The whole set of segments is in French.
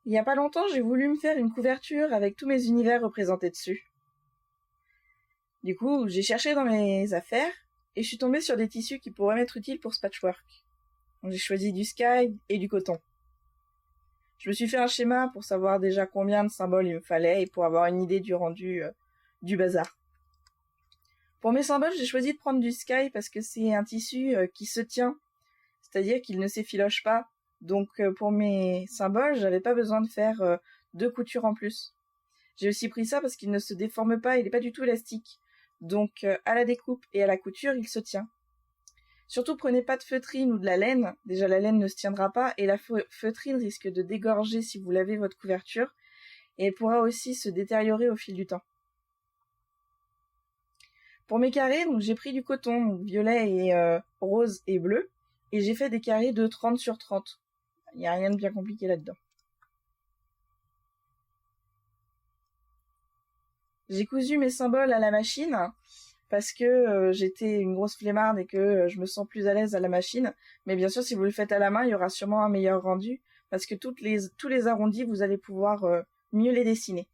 Il y a pas longtemps, j'ai voulu me faire une couverture avec tous mes univers représentés dessus. Du coup, j'ai cherché dans mes affaires et je suis tombée sur des tissus qui pourraient m'être utiles pour ce patchwork. Donc, j'ai choisi du sky et du coton. Je me suis fait un schéma pour savoir déjà combien de symboles il me fallait et pour avoir une idée du rendu du bazar. Pour mes symboles, j'ai choisi de prendre du sky parce que c'est un tissu qui se tient, c'est-à-dire qu'il ne s'effiloche pas. Donc pour mes symboles, j'avais pas besoin de faire 2 coutures en plus. J'ai aussi pris ça parce qu'il ne se déforme pas, il n'est pas du tout élastique. Donc à la découpe et à la couture, il se tient. Surtout prenez pas de feutrine ou de la laine, déjà la laine ne se tiendra pas et la feutrine risque de dégorger si vous lavez votre couverture et elle pourra aussi se détériorer au fil du temps. Pour mes carrés, donc j'ai pris du coton, donc violet et rose et bleu, et j'ai fait des carrés de 30 sur 30. Il n'y a rien de bien compliqué là-dedans. J'ai cousu mes symboles à la machine parce que j'étais une grosse flemmarde et que je me sens plus à l'aise à la machine. Mais bien sûr, si vous le faites à la main, il y aura sûrement un meilleur rendu parce que tous les arrondis, vous allez pouvoir mieux les dessiner.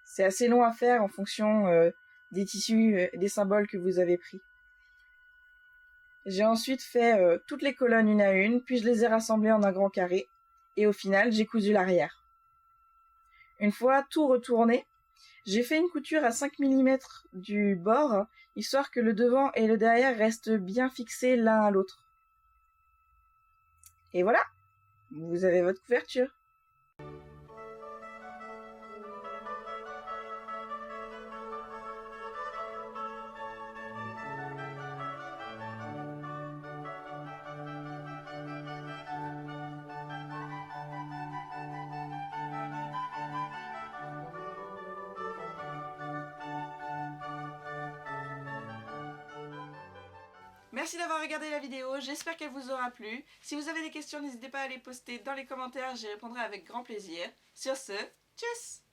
C'est assez long à faire en fonction des tissus et des symboles que vous avez pris. J'ai ensuite fait toutes les colonnes une à une, puis je les ai rassemblées en un grand carré, et au final, j'ai cousu l'arrière. Une fois tout retourné, j'ai fait une couture à 5 mm du bord, histoire que le devant et le derrière restent bien fixés l'un à l'autre. Et voilà, vous avez votre couverture. Merci d'avoir regardé la vidéo, j'espère qu'elle vous aura plu. Si vous avez des questions, n'hésitez pas à les poster dans les commentaires, j'y répondrai avec grand plaisir. Sur ce, tchuss!